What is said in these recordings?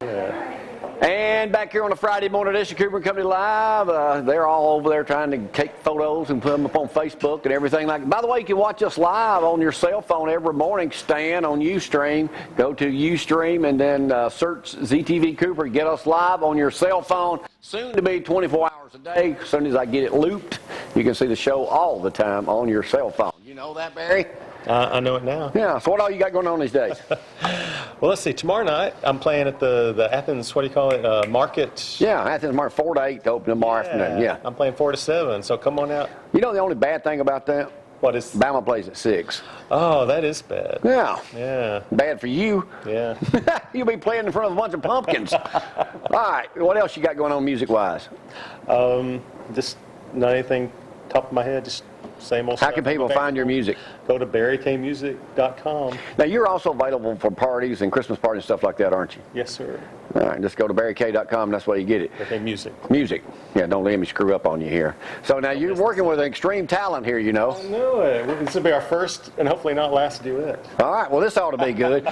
Yeah. And back here on the Friday morning edition, Cooper and Company Live, they're all over there trying to take photos and put them up on Facebook and everything like that. By the way, you can watch us live on your cell phone every morning, Stan, on Ustream. Go to Ustream and then search ZTV Cooper. Get us live on your cell phone. Soon to be 24 hours a day. As soon as I get it looped, you can see the show all the time on your cell phone. You know that, Barry? I know it now. Yeah, so what all you got going on these days? Well, let's see. Tomorrow night, I'm playing at the Athens, what do you call it, Market? Yeah, Athens Market, 4 to 8 to open tomorrow afternoon. Yeah. I'm playing 4 to 7, so come on out. You know the only bad thing about that? What is? Bama plays at 6. Oh, that is bad. Yeah. Yeah. Bad for you. Yeah. You'll be playing in front of a bunch of pumpkins. All right, what else you got going on music-wise? Just not anything top of my head, just same old How stuff. can people find your music? Go to barrykmusic.com. Now, you're also available for parties and Christmas parties and stuff like that, aren't you? Yes, sir. All right, just go to barryk.com, that's where you get it. Okay, music. Music. Yeah, don't let me screw up on you here. So now you're working with an extreme talent here, you know. I know it. This will be our first and hopefully not last duet. All right, well, this ought to be good.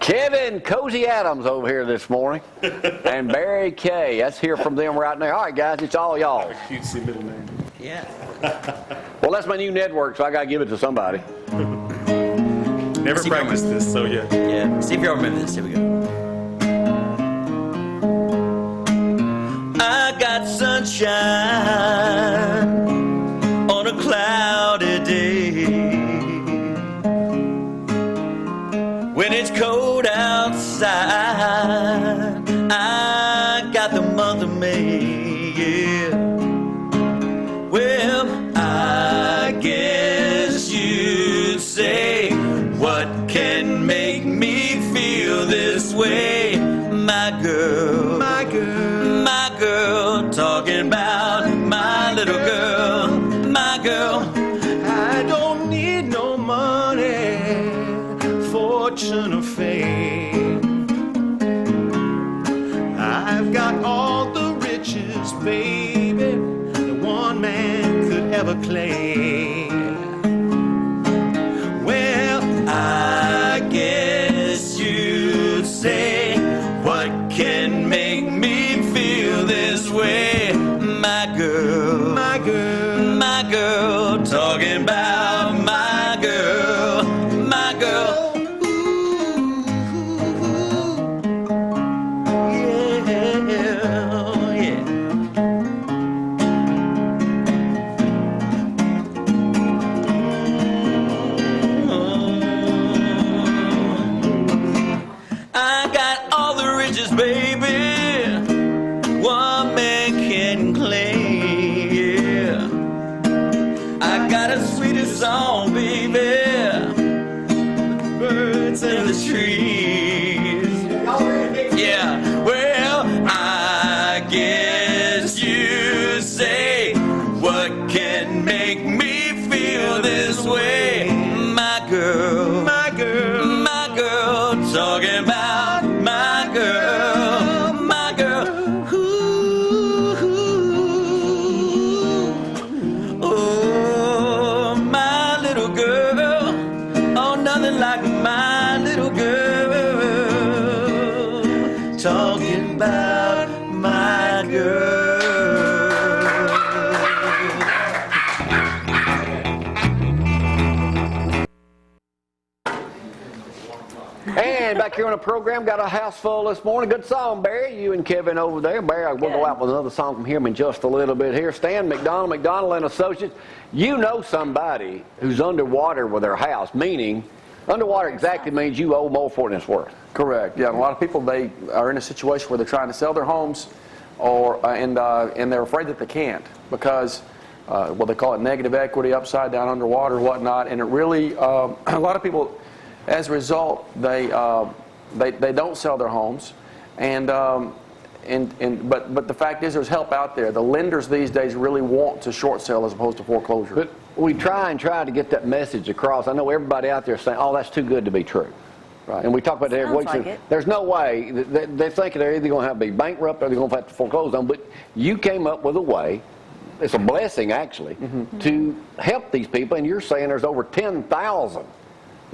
Kevin Cozy Adams over here this morning. And Barry K. Let's hear from them right now. All right, guys, it's all y'all. Cutesy middle name. Yeah. Well, that's my new network, so I got to give it to somebody. Never practiced this, so yeah. Yeah. See if y'all remember this. Here we go. I got sunshine on a cloudy day. When it's cold outside, I got the month of May. Yeah. Well, I guess you'd say, what can make me feel this way? My girl, my girl, my girl, talking about my little girl, my girl. I don't need no money, fortune or fame. I've got all the riches, baby, that one man could ever claim. Well, I guess you'd say, what can make me feel this way? My girl, my girl, my girl, talking about my girl, my girl. Ooh, yeah, yeah. I got all the riches, baby, one man can claim, yeah. I got a sweetest song, baby, birds in the trees, yeah. Well, I guess you say, what can make me feel this way? My girl, my girl, my girl, talking about my girl, my girl. Ooh, oh, my little girl. Oh, nothing like my little girl. Talking about my girl. And back here on the program, got a house full this morning. Good song, Barry. You and Kevin over there. Barry, we'll go out with another song from him in just a little bit here. Stan, McDonald and Associates. You know somebody who's underwater with their house, meaning underwater exactly means you owe more for it than it's worth. Correct. Yeah, a lot of people, they are in a situation where they're trying to sell their homes, or and they're afraid that they can't because well, they call it negative equity, upside down underwater, whatnot, and it really a lot of people, as a result, they don't sell their homes, but the fact is there's help out there. The lenders these days really want to short sell as opposed to foreclosure. But we try to get that message across. I know everybody out there is saying, oh, that's too good to be true. Right. And we talk about that every week. Like There's no way. They're thinking they're either going to have to be bankrupt or they're going to have to foreclose on. But you came up with a way. It's a blessing, actually, to help these people. And you're saying there's over 10,000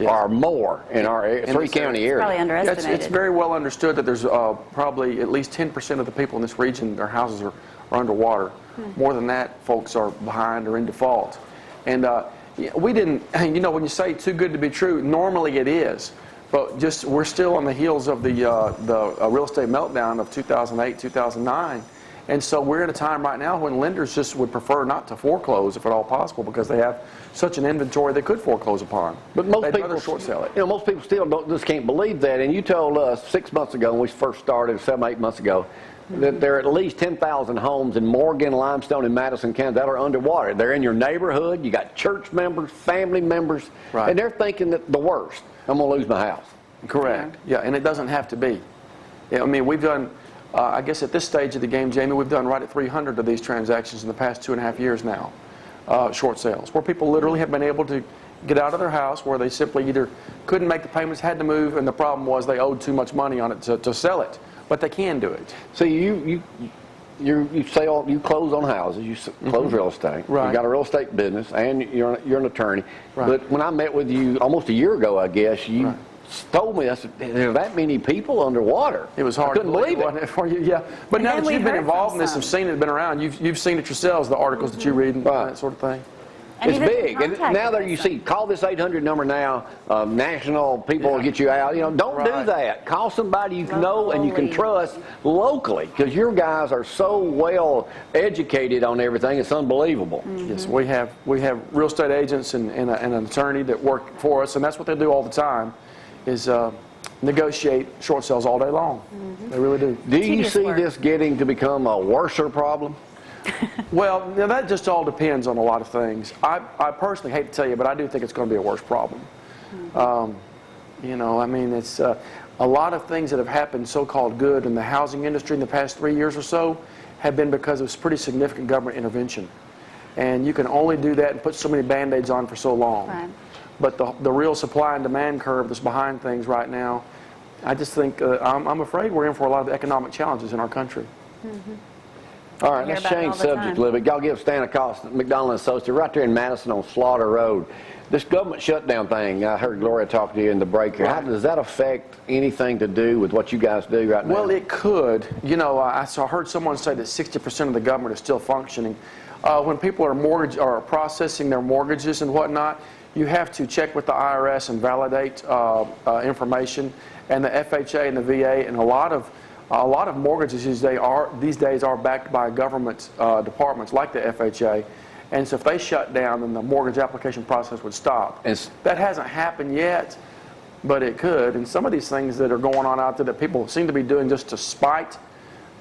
or more in our three-county area. Probably Yeah, underestimated. it's very well understood that there's probably at least 10% of the people in this region, their houses are underwater. More than that, folks are behind or in default. And we didn't, when you say too good to be true, normally it is. But just we're still on the heels of the real estate meltdown of 2008, 2009. And so we're in a time right now when lenders just would prefer not to foreclose if at all possible because they have such an inventory they could foreclose upon. But most They'd people rather short sell it. Most people still just can't believe that. And you told us 6 months ago when we first started, 7, 8 months ago, that there are at least 10,000 homes in Morgan, Limestone, and Madison counties that are underwater. They're in your neighborhood. You got church members, family members, Right. and they're thinking that the worst. I'm going to lose my house. Correct. Yeah, and it doesn't have to be. Yeah, I mean, we've done, I guess at this stage of the game, Jamie, we've done right at 300 of these transactions in the past 2.5 years now, short sales, where people literally have been able to get out of their house where they simply either couldn't make the payments, had to move, and the problem was they owed too much money on it to sell it. But they can do it. So you sell, you close on houses, you close real estate. Right. You got a real estate business, and you're an attorney. Right. But when I met with you almost a year ago, I guess you Right. told me, I said, there are that many people underwater. It was hard I couldn't to believe wasn't it. for you. Yeah, but And now then that we you've been heard involved from in this and some. seen it, been around, you've seen it yourselves, the articles that you read and Right. that sort of thing. And It's even big, and contact now there you us. see, call this 800 number now. National people will Yeah. get you out. Don't do Right. that. Call somebody you know and you can Locally. trust locally, because your guys are so well educated on everything. It's unbelievable. Yes, we have real estate agents and an attorney that work for us, and that's what they do all the time, is negotiate short sales all day long. They really do. Do you Tedious see work. this getting to become a worser problem? Well, now that just all depends on a lot of things. I personally hate to tell you, but I do think it's going to be a worse problem. I mean, it's a lot of things that have happened so-called good in the housing industry in the past 3 years or so have been because of pretty significant government intervention. And you can only do that and put so many Band-Aids on for so long. Right. But the real supply and demand curve that's behind things right now, I just think, I'm afraid we're in for a lot of economic challenges in our country. All right, Hear let's about it change all the subject time. a little bit. Y'all give Stan a call, McDonald and Associates, right there in Madison on Slaughter Road. This government shutdown thing, I heard Gloria talk to you in the break here. How does that affect anything to do with what you guys do right now? Well, it could. I heard someone say that 60% of the government is still functioning. When people are processing their mortgages and whatnot, you have to check with the IRS and validate information, and the FHA and the VA, and a lot of mortgages these days are backed by government departments like the FHA. And so if they shut down, then the mortgage application process would stop. That hasn't happened yet, but it could. And some of these things that are going on out there that people seem to be doing just to spite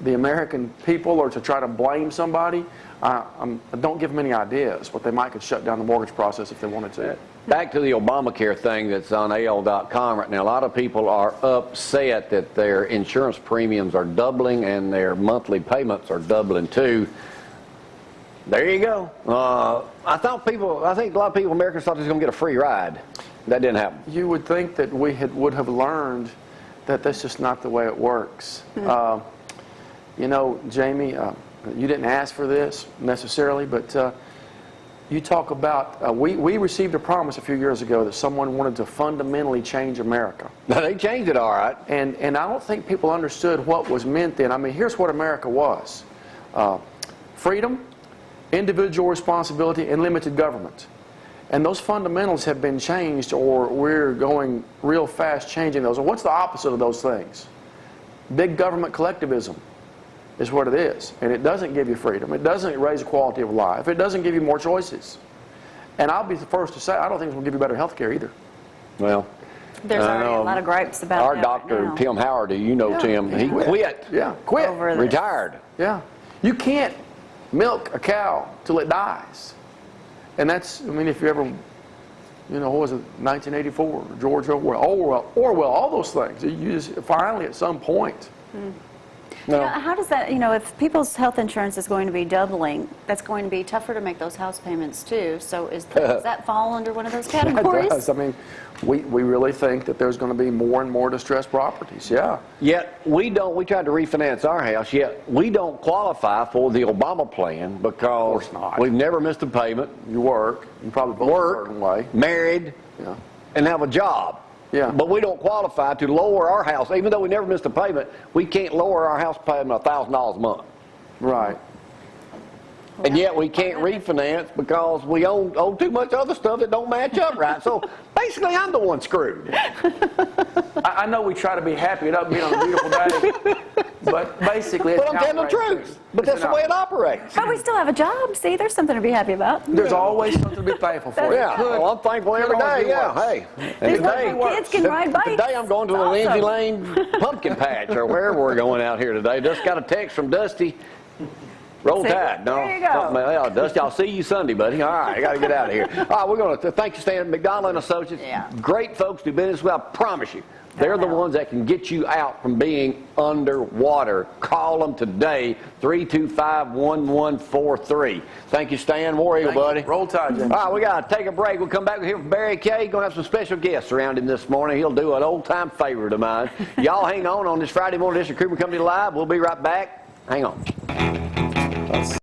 the American people or to try to blame somebody, don't give them any ideas, but they might could shut down the mortgage process if they wanted to. Back to the Obamacare thing that's on AL.com right now. A lot of people are upset that their insurance premiums are doubling and their monthly payments are doubling too. There you go. I think a lot of people, Americans, thought they was going to get a free ride. That didn't happen. You would think that we would have learned that that's just not the way it works. Jamie, you didn't ask for this necessarily, but you talk about, we received a promise a few years ago that someone wanted to fundamentally change America. They changed it all right. And I don't think people understood what was meant then. I mean, here's what America was. Freedom, individual responsibility, and limited government. And those fundamentals have been changed, or we're going real fast changing those. And what's the opposite of those things? Big government collectivism is what it is. And it doesn't give you freedom. It doesn't raise the quality of life. It doesn't give you more choices. And I'll be the first to say, I don't think it's going to give you better health care either. Well, There's I already know a lot of gripes about our that doctor, right now. Tim Howard, Tim, he quit. Yeah, quit. Over this. Retired. Yeah. You can't milk a cow till it dies. And that's, if you ever, what was it, 1984, George Orwell, all those things. You just finally at some point. No. How does that, if people's health insurance is going to be doubling, that's going to be tougher to make those house payments too. So does that fall under one of those categories? It does. We really think that there's going to be more and more distressed properties, yeah. Yet we tried to refinance our house, yet we don't qualify for the Obama plan because course not. we've never missed a payment. You work, you probably vote a certain way. Married, Yeah. and have a job. Yeah. But we don't qualify to lower our house. Even though we never missed a payment, we can't lower our house payment $1,000 a month. Right. And yet we can't refinance because we own too much other stuff that don't match up right. So basically, I'm the one screwed. I know we try to be happy and upbeat on a beautiful day, but basically it's But I'm telling the truth. But that's the way it operates. But we still have a job. See, there's something to be happy about. There's always something to be thankful for. Yeah, well, I'm thankful every day. Yeah, hey. And These little kids can ride bikes. Today I'm going to the It's Lindsay awesome. Lane pumpkin patch or wherever we're going out here today. Just got a text from Dusty. Roll See? Tide. No, There you go. something else. Dusty, I'll see you Sunday, buddy. All right, I got to get out of here. All right, we're going to thank you, Stan. McDonald and Associates. Yeah. Great folks do business with. I promise you. They're the help. ones that can get you out from being underwater. Call them today, 325-1143. Thank you, Stan. War Eagle, buddy. Roll Tide, James. All right, we got to take a break. We'll come back here from Barry Kay. Going to have some special guests around him this morning. He'll do an old-time favorite of mine. Y'all hang on this Friday morning edition of Cooper Company Live. We'll be right back. Hang on.